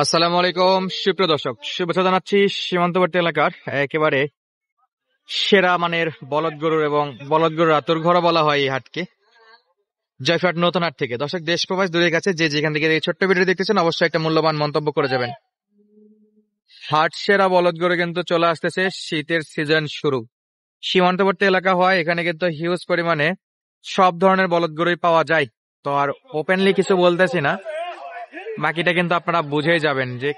আসসালামু আলাইকুম সুপ্রিয় দর্শক, শুভেচ্ছা জানাচ্ছি সীমান্তবর্তী এলাকার একেবারে সেরা মানের বলদ গরুর এবং বলদ গরুর আতুরঘর বলা হয় এই হাটকে, জয়ফাট নতুন হাট থেকে। দর্শক দেশ প্রবাস দূরের কাছে যে যেখান থেকে এই ছোট্ট ভিডিও দেখতেছেন অবশ্যই একটা মূল্যবান মন্তব্য করে যাবেন। হাট সেরা বলদ গরু কিন্তু চলে আসতেছে, শীতের সিজন শুরু, সীমান্তবর্তী এলাকা হয়, এখানে কিন্তু হিউজ পরিমাণে সব ধরনের বলদ গরুই পাওয়া যায়। তো আর ওপেনলি কিছু বলতেছি না, বাকিটা কিন্তু আপনারা বুঝেই যাবেন যে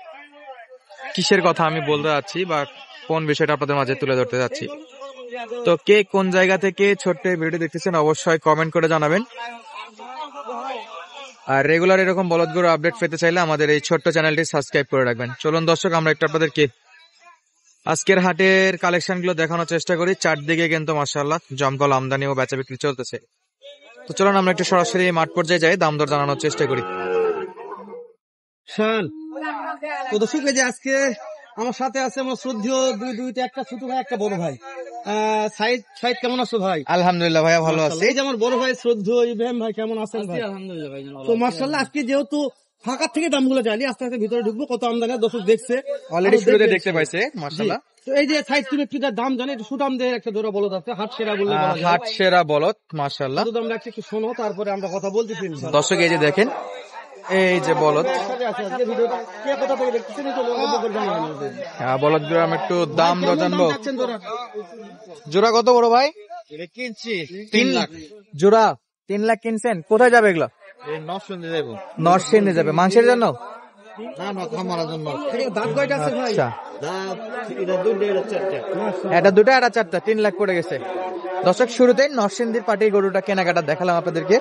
কিসের কথা আমি বলতে যাচ্ছি বা কোন বিষয়টা আপনাদের মাঝে তুলে ধরতে যাচ্ছি। তো কে কোন জায়গা থেকে ছোট্ট ভিডিও দেখতেছেন অবশ্যই কমেন্ট করে জানাবেন। আর রেগুলার এরকম বলদ গরু আপডেট পেতে চাইলে আমাদের এই ছোট্ট চ্যানেলটি সাবস্ক্রাইব করে রাখবেন। চলুন দর্শক, আমরা একটু আপনাদেরকে আজকের হাটের কালেকশন গুলো দেখানোর চেষ্টা করি। চারদিকে কিন্তু মাশাআল্লাহ জমকালো আমদানি ও বেচা বিক্রি চলতেছে। তো চলুন আমরা একটু সরাসরি মাঠ পর্যায়ে যাই, দাম দর জানানোর চেষ্টা করি। তো দর্শক, এই যে আজকে আমার সাথে আছে আমার শ্রদ্ধেয় দুইটা, একটা ছোট ভাই একটা বড় ভাই। সাইদ কেমন আছো ভাই? আলহামদুলিল্লাহ ভাইয়া ভালো আছি। এই যে আমার বড় ভাই শ্রদ্ধেয় ইব্রাহিম ভাই, কেমন আছেন ভাই? আলহামদুলিল্লাহ ভাই। তো মাশাআল্লাহ, আজকে যেহেতু ফাঁকা থেকে দামগুলো জানি, আস্তে আস্তে ভিতরে ঢুকবো। কত আমদানি দর্শক দেখছে অলরেডি শুরুতে দেখতে পাইছে মাশাআল্লাহ। তো এই যে সাইদ তুমি একটু দাম জানি, একটু সুটাম দিয়ে একটা জোড়া বলদ আছে, হাট সেরা বললে বলা যায়। হাট সেরা বলদ মাশাআল্লাহ। কত দাম রাখছে একটু শোনো, তারপরে আমরা কথা বলতেছি। দর্শক এই যে দেখেন, এই যে বলদ বলদ গুলো আমি একটু দাম দর জানবো। জোড়া কত বড় ভাই? কিনছি 3 লাখ জোড়া। 3 লাখ কিনছেন? কোথায় যাবে এগুলো? নরসিংদী যাবে মাংসের জন্য? আচ্ছা, এটা দুটা এটা চারটা, 3 লাখ পড়ে গেছে। দর্শক শুরুতেই নরসিংদীর পাটির গরুটা কেনাকাটা দেখালাম আপনাদেরকে,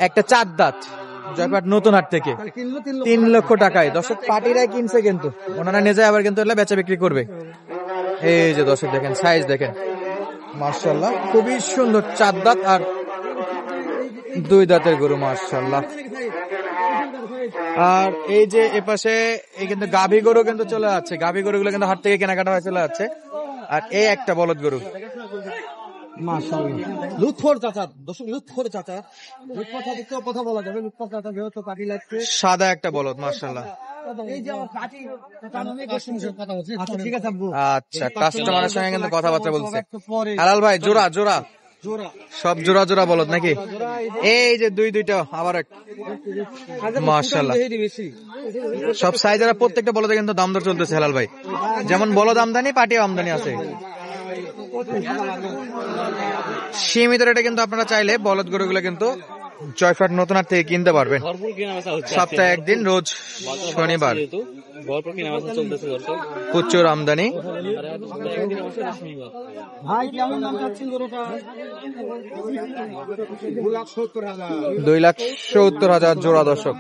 একটা 4 দাঁত জয়পাট নতুন হাট থেকে 3 লক্ষ টাকায়। দর্শক পাটিরাই কিনছে, কিন্তু ওনারা নিয়ে যায় আবার কিন্তু এগুলো বেচা বিক্রি করবে। এই যে দর্শক দেখেন, সাইজ দেখেন মাশাআল্লাহ, খুবই সুন্দর। 4 দাঁত আর 2 দাঁতের গরু মাশাআল্লাহ। আর এই যে এপাশে এই কিন্তু গাভী গরু কিন্তু চলে যাচ্ছে, গাভী গরুগুলো কিন্তু হাট থেকে কেনাকাটা হয়ে চলে যাচ্ছে। আর এই একটা বলদ গরু লুৎফর চাচা, দর্শক লুৎফর চাচা, লুৎফর চাচা কথা বলা যাবে। লুৎফর চাচা যেহেতু পাটি লাগছে, সাদা একটা বলদ মাশাআল্লাহ। ঠিক আছে আব্বু। আচ্ছা, কাস্টমারের সঙ্গে কিন্তু কথাবার্তা বলছে। হালাল ভাই, জোড়া জোড়া সব জোড়া জোড়া বলদ নাকি? এই যে দুইটা আবার এক মাশাআল্লাহ, সব সাইজের প্রত্যেকটা বলদে কিন্তু দাম দর চলতেছে হেলাল ভাই। যেমন বলদ আমদানি, পাটিও আমদানি আছে। সীমিত রেটে কিন্তু আপনারা চাইলে বলদ গরুগুলো কিন্তু জয়ফাট নতুন হাট থেকে কিনতে পারবেন। সপ্তাহে একদিন, রোজ শনিবার। প্রচুর আমদানি। ভাই কেমন দাম চাচ্ছেন গরুটা? 2,70,000 জোড়া দর্শক।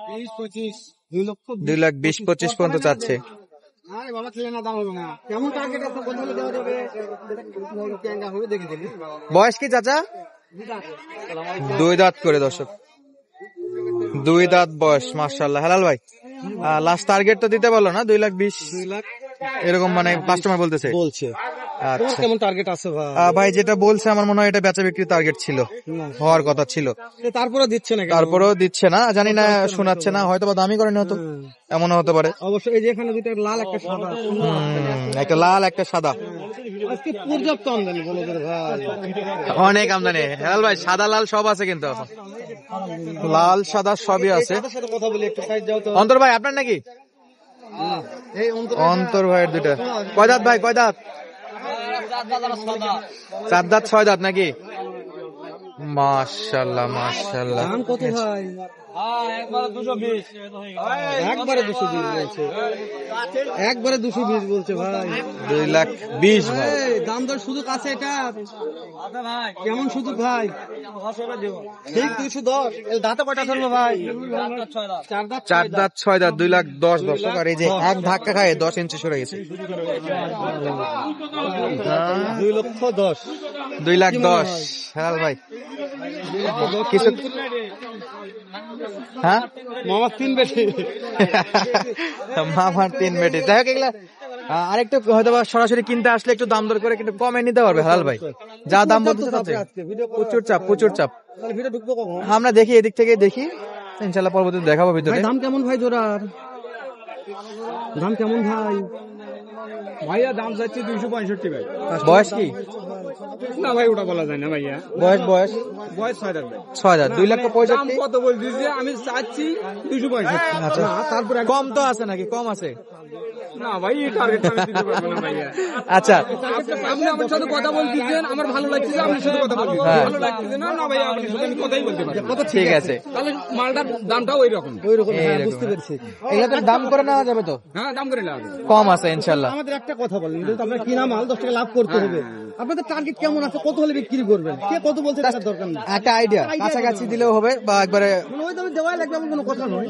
2,20,25 পর্যন্ত চাচ্ছে। বয়স কি চাচা? 2 দাঁত করে দর্শক, 2 দাঁত বয়স মাশাআল্লাহ। হেলাল ভাই লাস্ট টার্গেট তো দিতে পারলো না, 2,20,000 এরকম মানে কাস্টমার বলতেছে। আচ্ছা, কেমন টার্গেট আছে ভাই? ভাই যেটা বলছে আমার মনে হয় এটা বেচা বিক্রির টার্গেট ছিল, হওয়ার কথা ছিল। তারপরে দিচ্ছে না, তারপরেও দিচ্ছে না, জানি না, শোনাচ্ছে না, হয়তো বা দামি করেনি, হতো এমনও হতে পারে। অবশ্যই এই যে এখানে দুটো লাল একটা সাদা, একটা লাল একটা সাদা। আজকে পর্যাপ্ত আমদানি বলদের ভাই, অনেক আমদানি হেলাল ভাই, সাদা লাল সব আছে কিন্তু এখন, লাল সাদা সবই আছে। কথা বলি একটু সাইড যাও তো। অন্তর ভাই আপনার নাকি? এই অন্তর ভাইয়ের দুইটা। কয় দাঁত ভাই, কয় দাঁত? 4 দাঁত 6 দাঁত নাকি? মাশাআল্লাহ মাশাআল্লাহ। দাম কত ভাই? একবারে 220 বলছে, একবারে 220 বলছে ভাই। 2,20,000 ভাই। দাম দর সুযোগ আছে এটা? কেমন সুযোগ ভাই? ঠিক 210। দাঁতে কয়টা ধরলো ভাই? 4 দাঁত 6 দাঁত, 2,10,000 দর্শক। আর এই যে এক ধাক্কা খায় 10 ইঞ্চি সরে গেছে। 2,10,000 2,10,000 হেলাল ভাই কিছু। হ্যাঁ মামার 3 বেশি, মামার 3 বেটি। যাই হোক, এগুলা আরেকটু হয়তো সরাসরি কিনতে আসলে একটু দাম দর করে কিন্তু কমে নিতে পারবে হেলাল ভাই, যা দাম বলতেছে। প্রচুর চাপ, প্রচুর চাপ। আমরা দেখি এদিক থেকে দেখি ইনশাল্লাহ পরবর্তীতে দেখাবো ভিতরে। ভাই দাম কেমন ভাই জোড়ার? দাম কেমন ভাই? ভাইয়া দাম যাচ্ছে 265 ভাই। বয়স কি? না ভাই ওটা বলা যায় না ভাইয়া। বয়স বয়স 6 দাঁত ভাই। 6,000 2 লক্ষ দাম 65। কত বলছিস? আমি চাচ্ছি 265। আচ্ছা তারপরে কম তো আছে নাকি? কম আছে? না ভাই এই টার্গেট আমি দিতে পারবো না ভাইয়া। আচ্ছা আপনি আমার সাথে কথা বলতেছেন, আমার ভালো লাগছে, আপনি সাথে কথা বলতেছেন, হ্যাঁ। ভালো লাগছে না না ভাইয়া, আপনার সাথে আমি কথাই বলতে পারবো না। ঠিক আছে, তাহলে মালটার দামটাও ওই রকম। ওইরকম, হ্যাঁ এইরকম। বুঝতে পেরেছি। এগুলো দাম করে নেওয়া যাবে তো? হ্যাঁ দাম করে লাগবে। কম আছে ইনশাল্লাহ। আমাদের একটা কথা বলেন, যেহেতু আপনার কিনা মাল 10 টাকা লাভ করতে হবে, আপনাদের টার্গেট কেমন আছে? কত হলে বিক্রি করবেন? কে কত বলছে টাকার দরকার নেই, একটা আইডিয়া কাছাকাছি দিলেও হবে বা একবারে। মানে ওই দামে দেওয়াই লাগবে এমন কোনো কথা নয়।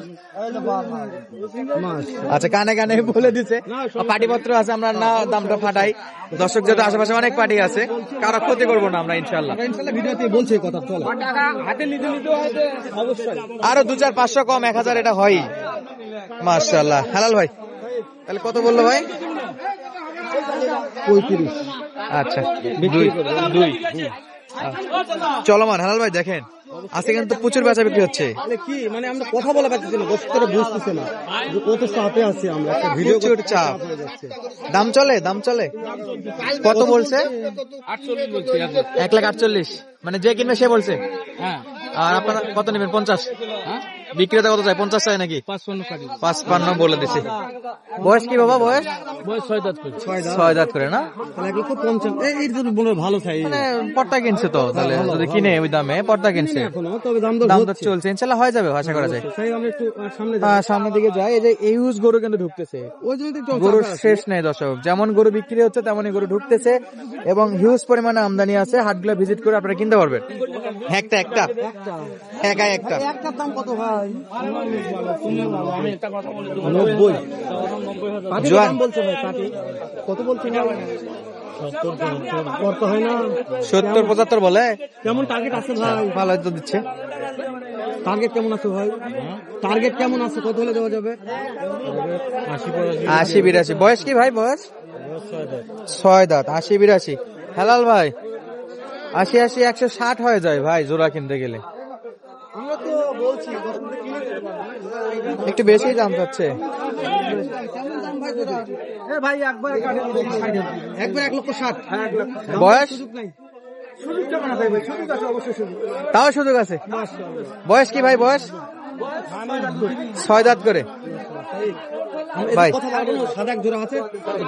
আচ্ছা কানে কানে বলে দিছে, পাটিপত্র আছে, আমরা না দামটা ফাটাই। দর্শক যেহেতু আশেপাশে অনেক পার্টি আছে, কারো ক্ষতি করবো না আমরা ইনশাল্লাহ। আমরা ইনশাআল্লাহ ভিডিওতে বলছি এই কথা। চলো টাকা হাতে নিতে নিতে হয়তো অবশ্যই আরো 2-4-500 কম 1000 এটা হয়। মাশাআল্লাহ। হালাল ভাই তাহলে কত বললো ভাই? 35। আচ্ছা 2 চলমান। হালাল ভাই দেখেন আজকে কিন্তু প্রচুর বেচা বিক্রি হচ্ছে। মানে কি, মানে আমরা কথা বলা পাচ্ছি না, দর্শকরা বুঝতেছে না যে কত চাপে আছে আমরা, একটা ভিডিও প্রচুর চাপ। দাম চলে, দাম চলে। কত বলছে? 48 বলছি। 1,48,000 মানে যে কিনবে সে বলছে। হ্যাঁ আর আপনারা কত নেবেন? 50? হ্যাঁ বিক্রেতা কত চাই? 50 চাই নাকি? 55 কাটি। 55 বলে দিছে। বয়স কি বাবা? বয়স বয়স 6 দাঁত করে। 6 দাঁত করে না? 1,50,000। এই যদি মনে হয় ভালো চাই মানে পর্দা কিনছে তো, তাহলে যদি কিনে ওই দামে পর্দা কিনছে, এখনো, তবে দাম দর দাম তো হচ্ছে। চলছে, ইনশাল্লাহ হয়ে যাবে, আশা করা যায়। সেই আমরা একটু সামনে হ্যাঁ, সামনের দিকে যাই। এই যে ইউজ গরু কিন্তু ঢুকতেছে, ওই জন্য তো একটু গরুর চাপে আছে। শেষ নেই দর্শক। যেমন গরু বিক্রি হচ্ছে তেমনই গরু ঢুকতেছে এবং হিউজ পরিমাণে আমদানি আছে। হাটগুলো ভিজিট করে আপনারা কিনতে পারবেন। একটা একাই একটা একটার দাম কত ভাই? আমি একটা কথা বলি, 90। পাটির জোয়ান। দাম বলছে ভাই, পাটি কত বলছে না? 70 করতে হয় না? 70-75 বলে। কেমন টার্গেট আছে ভাই? ভালো তো দিচ্ছে। টার্গেট কেমন আছে ভাই? টার্গেট কেমন আছে? কত হলে দেওয়া যাবে? 80-82। বয়স কি ভাই? বয়স 6 দাঁত। 80-82। হেলাল ভাই 80-80 160 হয়ে যায় ভাই জোড়া কিনতে গেলে। আমরা তো বলছি একটু বেশি দাম চাচ্ছে। কেমন দাম ভাই জোড়া? এ ভাই একবার 1,60,000। বয়স সুযোগ নাই। সুযোগ কেমন আছে ভাই? সুযোগ আছে, অবশ্যই সুযোগ। তাও সুযোগ আছে। বয়স কি ভাই? বয়স 6 দাঁত করে ভাই। কথা বলবো না, সাদা এক জোড়া আছে।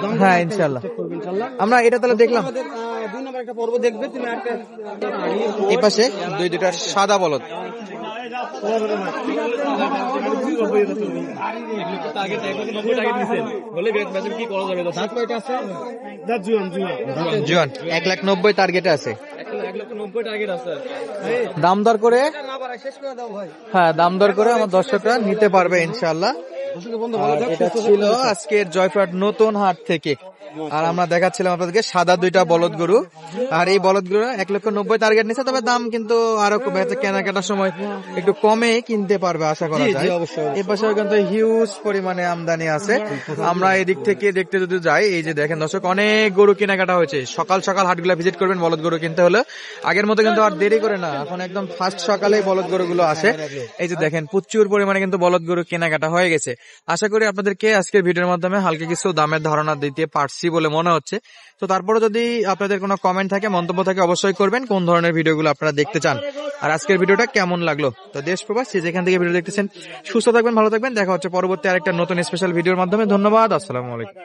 দাম হ্যাঁ ইনশাল্লাহ করবেন ইনশাআল্লাহ। আমরা এটা তাহলে দেখলাম। আমাদের 2 নম্বর একটা পর্ব দেখবে তুমি, একটা এই পাশে দুইটা সাদা বলদ। দাঁত কয়টা আছে? জোয়ান 1,90,000 টার্গেটে আছে। দাম দর করে, না বাড়াই, শেষ করে দাও ভাই। হ্যাঁ দাম দর করে আমার দর্শকরা নিতে পারবে ইনশাল্লাহ। দর্শকের বন্ধু ভালো আর থাক, এটা সুস্থ ছিল থাকবেন। আজকের জয়পুরহাট নতুন হাট থেকে। আর আমরা দেখাচ্ছিলাম আপনাদেরকে সাদা 2টা বলদ গরু। আর এই বলদ গরু 1,90,000 টার্গেট নিচ্ছে, তবে দাম কিন্তু আরো কেনাকাটার সময় একটু কমে কিনতে পারবে আশা করা জি, যায়। জি, অবশ্যই। এই পাশেও কিন্তু হিউজ পরিমাণে আমদানি আছে। আমরা এদিক থেকে দেখতে যদি যাই, এই যে দেখেন দর্শক অনেক গরু কেনাকাটা হয়েছে। সকাল সকাল হাটগুলা ভিজিট করবেন বলদ গরু কিনতে হলে। আগের মতো কিন্তু আর দেরি করে না, এখন একদম ফার্স্ট সকালেই বলদ গরুগুলো আসে। এই যে দেখেন প্রচুর পরিমাণে কিন্তু বলদ গরু কেনাকাটা হয়ে গেছে। আশা করি আপনাদেরকে আজকের ভিডিওর মাধ্যমে হালকা কিছু দামের ধারণা দিতে পারছি বলে মনে হচ্ছে। তো তারপরে যদি আপনাদের কোনো কমেন্ট থাকে, মন্তব্য থাকে, অবশ্যই করবেন কোন ধরনের ভিডিওগুলো আপনারা দেখতে চান আর আজকের ভিডিওটা কেমন লাগলো। তো দেশ প্রবাসী যেখান থেকে ভিডিও দেখতেছেন সুস্থ থাকবেন, ভালো থাকবেন। দেখা হচ্ছে পরবর্তী আরেকটা নতুন স্পেশাল ভিডিওর মাধ্যমে। ধন্যবাদ, আসসালামু আলাইকুম।